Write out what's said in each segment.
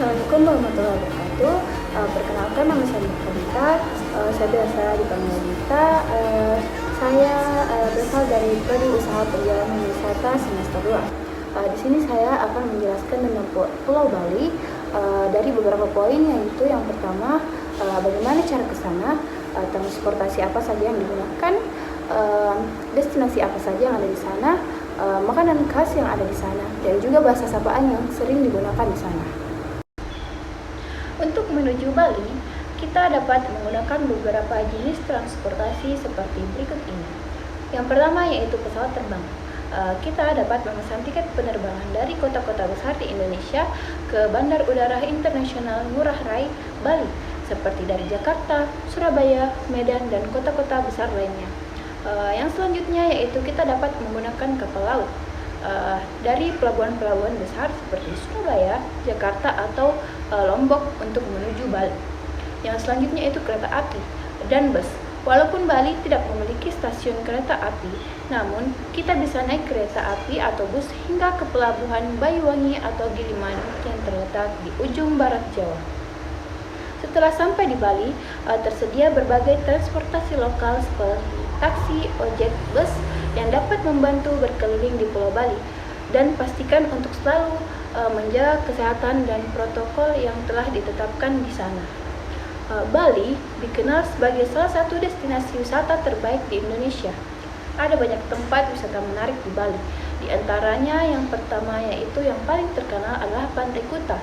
Assalamualaikum warahmatullahi wabarakatuh. Perkenalkan, nama saya Dita. Saya biasa dipanggil Dita. Saya berasal dari Prodi Usaha Perjalanan Wisata semester 2. Di sini saya akan menjelaskan tentang Pulau Bali dari beberapa poin, yaitu yang pertama, bagaimana cara ke sana, transportasi apa saja yang digunakan, destinasi apa saja yang ada di sana, makanan khas yang ada di sana, dan juga bahasa sapaan yang sering digunakan di sana. Untuk menuju Bali, kita dapat menggunakan beberapa jenis transportasi seperti berikut ini. Yang pertama yaitu pesawat terbang. Kita dapat memesan tiket penerbangan dari kota-kota besar di Indonesia ke Bandar Udara Internasional Ngurah Rai, Bali, seperti dari Jakarta, Surabaya, Medan, dan kota-kota besar lainnya. Yang selanjutnya yaitu kita dapat menggunakan kapal laut dari pelabuhan-pelabuhan besar seperti Surabaya, Jakarta, atau Lombok untuk menuju Bali. Yang selanjutnya itu kereta api dan bus. Walaupun Bali tidak memiliki stasiun kereta api, namun kita bisa naik kereta api atau bus hingga ke pelabuhan Banyuwangi atau Gilimanuk yang terletak di ujung barat Jawa. Setelah sampai di Bali, tersedia berbagai transportasi lokal seperti taksi, ojek, bus yang dapat membantu berkeliling di Pulau Bali, dan pastikan untuk selalu menjaga kesehatan dan protokol yang telah ditetapkan di sana. Bali dikenal sebagai salah satu destinasi wisata terbaik di Indonesia. Ada banyak tempat wisata menarik di Bali. Di antaranya yang pertama yaitu yang paling terkenal adalah Pantai Kuta.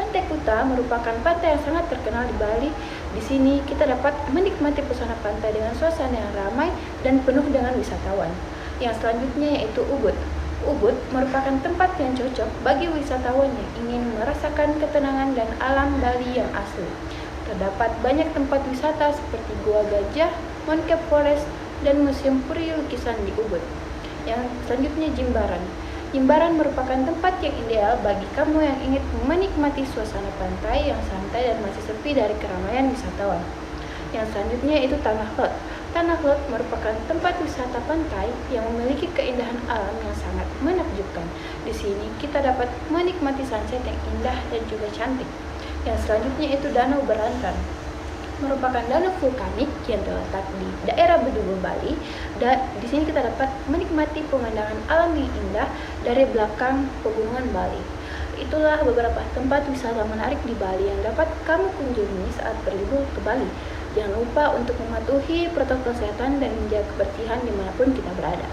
Pantai Kuta merupakan pantai yang sangat terkenal di Bali. Di sini kita dapat menikmati pesona pantai dengan suasana yang ramai dan penuh dengan wisatawan. Yang selanjutnya yaitu Ubud. Ubud merupakan tempat yang cocok bagi wisatawan yang ingin merasakan ketenangan dan alam Bali yang asli. Terdapat banyak tempat wisata seperti Gua Gajah, Mooncake Forest, dan Museum Puri Lukisan di Ubud. Yang selanjutnya Jimbaran. Jimbaran merupakan tempat yang ideal bagi kamu yang ingin menikmati suasana pantai yang santai dan masih sepi dari keramaian wisatawan. Yang selanjutnya itu Tanah Lot. Tanah Lot merupakan tempat wisata pantai yang memiliki keindahan alam yang sangat menakjubkan. Di sini kita dapat menikmati sunset yang indah dan juga cantik. Yang selanjutnya itu Danau Berantan. Merupakan danau vulkanik yang terletak di daerah Bedugul, Bali. Dan di sini kita dapat menikmati pemandangan alam yang indah dari belakang pegunungan Bali. Itulah beberapa tempat wisata menarik di Bali yang dapat kamu kunjungi saat berlibur ke Bali. Jangan lupa untuk mematuhi protokol kesehatan dan menjaga kebersihan dimanapun kita berada.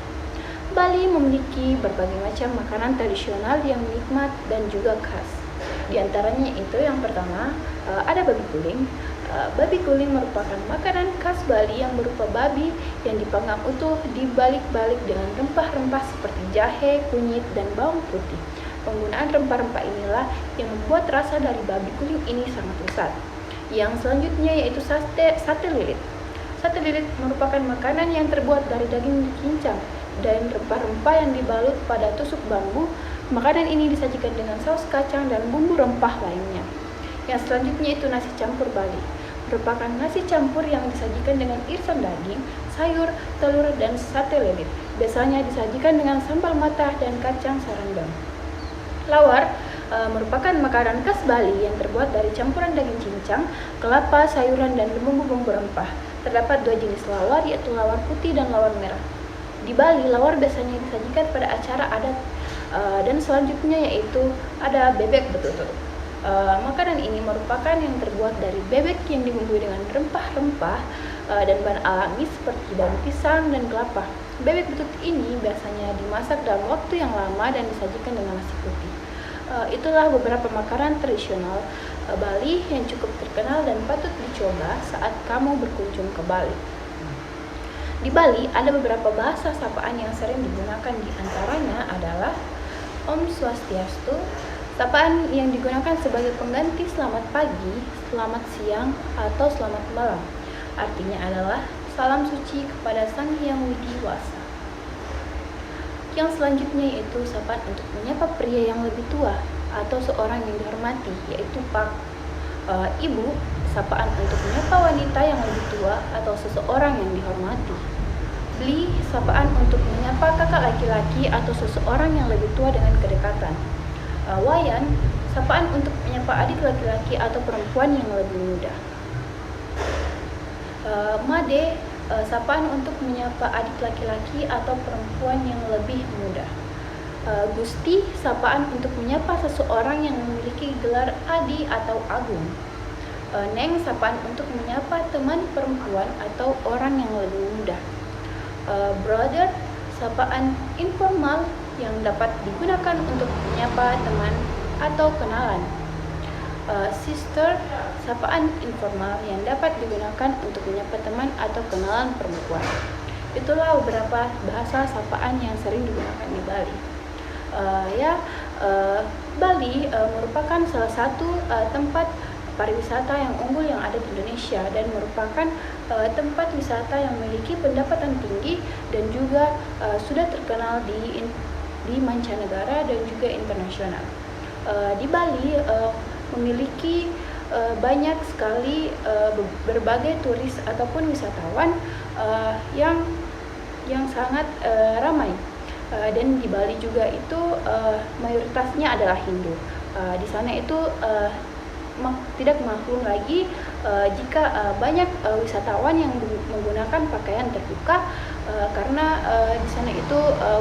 Bali memiliki berbagai macam makanan tradisional yang nikmat dan juga khas. Di antaranya itu yang pertama ada babi kuling. Babi kuling merupakan makanan khas Bali yang berupa babi yang dipanggang utuh dibalik-balik dengan rempah-rempah seperti jahe, kunyit, dan bawang putih. Penggunaan rempah-rempah inilah yang membuat rasa dari babi kuling ini sangat lezat. Yang selanjutnya yaitu sate lilit. Sate lilit merupakan makanan yang terbuat dari daging cincang dan rempah-rempah yang dibalut pada tusuk bambu. Makanan ini disajikan dengan saus kacang dan bumbu rempah lainnya. Yang selanjutnya itu nasi campur Bali. Merupakan nasi campur yang disajikan dengan irisan daging, sayur, telur, dan sate lilit. Biasanya disajikan dengan sambal matah dan kacang sarandang. Lawar merupakan makanan khas Bali yang terbuat dari campuran daging cincang, kelapa, sayuran, dan bumbu-bumbu rempah. Terdapat dua jenis lawar, yaitu lawar putih dan lawar merah. Di Bali, lawar biasanya disajikan pada acara adat. Dan selanjutnya yaitu ada bebek betutu. Makanan ini merupakan yang terbuat dari bebek yang dibumbui dengan rempah-rempah dan bahan alami seperti daun pisang dan kelapa. Bebek betutu ini biasanya dimasak dalam waktu yang lama dan disajikan dengan nasi putih. Itulah beberapa makanan tradisional Bali yang cukup terkenal dan patut dicoba saat kamu berkunjung ke Bali. Di Bali ada beberapa bahasa sapaan yang sering digunakan, di antaranya adalah Om Swastiastu. Sapaan yang digunakan sebagai pengganti selamat pagi, selamat siang, atau selamat malam. Artinya adalah salam suci kepada Sang Hyang Widi Wasa. Yang selanjutnya yaitu sapaan untuk menyapa pria yang lebih tua atau seorang yang dihormati, yaitu Pak. Ibu, sapaan untuk menyapa wanita yang lebih tua atau seseorang yang dihormati. Bli, sapaan untuk menyapa kakak laki-laki atau seseorang yang lebih tua dengan kedekatan. Wayan, sapaan untuk menyapa adik laki-laki atau perempuan yang lebih muda. Made, sapaan untuk menyapa adik laki-laki atau perempuan yang lebih muda. Gusti, sapaan untuk menyapa seseorang yang memiliki gelar Adi atau Agung. Neng, sapaan untuk menyapa teman perempuan atau orang yang lebih muda. Brother, sapaan informal yang dapat digunakan untuk menyapa teman atau kenalan. Sister, sapaan informal yang dapat digunakan untuk menyapa teman atau kenalan perempuan. Itulah beberapa bahasa sapaan yang sering digunakan di Bali. Bali merupakan salah satu tempat pariwisata yang unggul yang ada di Indonesia dan merupakan tempat wisata yang memiliki pendapatan tinggi dan juga sudah terkenal di mancanegara dan juga internasional. Di Bali memiliki banyak sekali berbagai turis ataupun wisatawan yang sangat ramai. Dan di Bali juga itu mayoritasnya adalah Hindu. Di sana itu tidak maklum lagi jika banyak wisatawan yang menggunakan pakaian terbuka karena di sana itu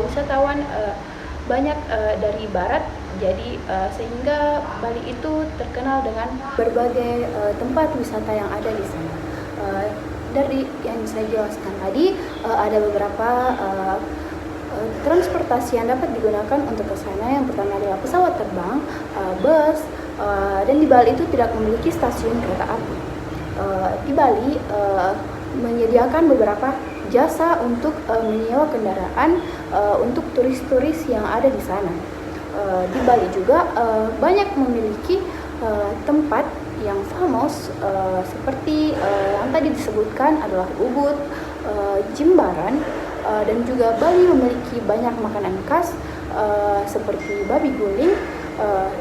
wisatawan banyak dari barat, jadi sehingga Bali itu terkenal dengan berbagai tempat wisata yang ada di sana. Dari yang saya jelaskan tadi, ada beberapa transportasi yang dapat digunakan untuk ke sana. Yang pertama adalah pesawat terbang, bus, dan di Bali itu tidak memiliki stasiun kereta api. Di Bali menyediakan beberapa jasa untuk menyewa kendaraan untuk turis-turis yang ada di sana. Di Bali juga banyak memiliki tempat yang famous seperti yang tadi disebutkan adalah Ubud, Jimbaran, dan juga Bali memiliki banyak makanan khas seperti babi guling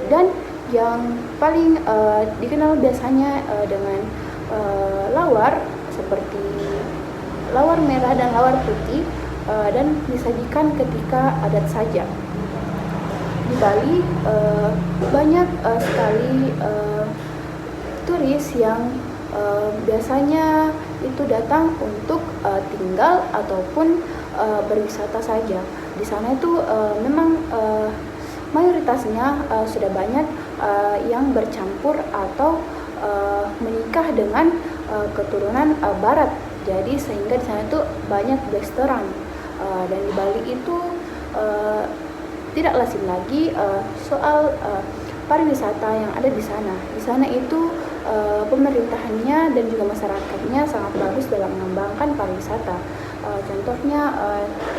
dan yang paling dikenal biasanya dengan lawar seperti lawar merah dan lawar putih dan disajikan ketika adat saja. Di Bali banyak sekali turis yang biasanya itu datang untuk tinggal ataupun berwisata saja. Di sana itu memang mayoritasnya sudah banyak yang bercampur atau menikah dengan keturunan barat. Jadi sehingga di sana itu banyak restoran dan di Bali itu tidak lazim lagi soal pariwisata yang ada di sana. Di sana itu pemerintahannya dan juga masyarakatnya sangat bagus dalam mengembangkan pariwisata. Contohnya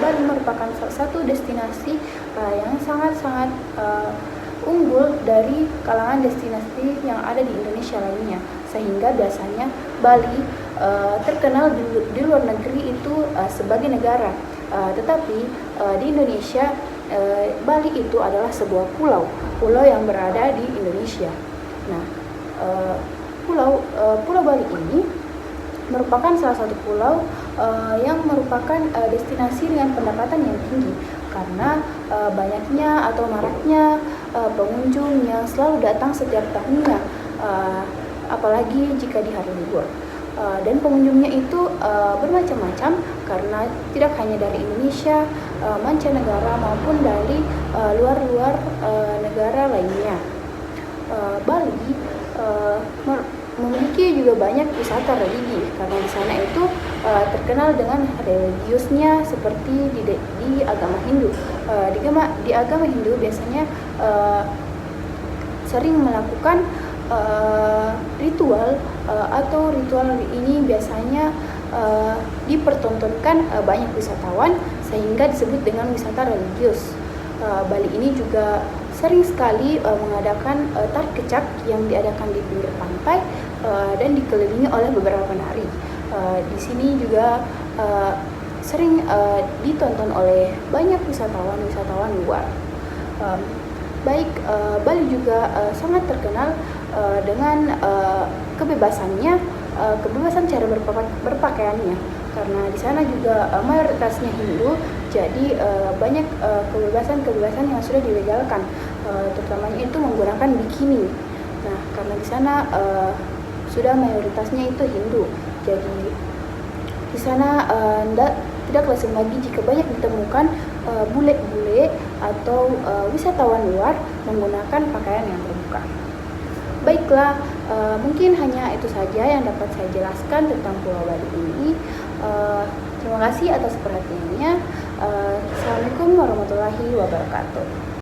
Bali merupakan salah satu destinasi yang sangat-sangat unggul dari kalangan destinasi yang ada di Indonesia lainnya, sehingga biasanya Bali terkenal di luar negeri itu sebagai negara, tetapi di Indonesia Bali itu adalah sebuah pulau yang berada di Indonesia. Nah, Pulau Bali ini merupakan salah satu pulau yang merupakan destinasi dengan pendapatan yang tinggi karena banyaknya atau maraknya pengunjung yang selalu datang setiap tahunnya, apalagi jika di hari libur. Dan pengunjungnya itu bermacam-macam karena tidak hanya dari Indonesia, mancanegara maupun dari luar-luar negara lainnya. Bali memiliki juga banyak wisata religi karena di sana itu terkenal dengan religiusnya seperti di agama Hindu. Di agama Hindu biasanya sering melakukan ritual atau ritual ini biasanya dipertontonkan banyak wisatawan sehingga disebut dengan wisata religius. Bali ini juga sering sekali mengadakan tarik kecak yang diadakan di pinggir pantai dan dikelilingi oleh beberapa penari. Di sini juga sering ditonton oleh banyak wisatawan luar. Bali juga sangat terkenal dengan kebebasannya, kebebasan cara berpakaiannya, karena di sana juga mayoritasnya Hindu, jadi banyak kebebasan yang sudah dilegalkan. terutamanya itu menggunakan bikini. Nah, karena di sana sudah mayoritasnya itu Hindu, jadi di sana tidak lazim lagi jika banyak ditemukan bule-bule atau wisatawan luar menggunakan pakaian yang terbuka. Baiklah, mungkin hanya itu saja yang dapat saya jelaskan tentang Pulau Bali ini. Terima kasih atas perhatiannya. Assalamualaikum warahmatullahi wabarakatuh.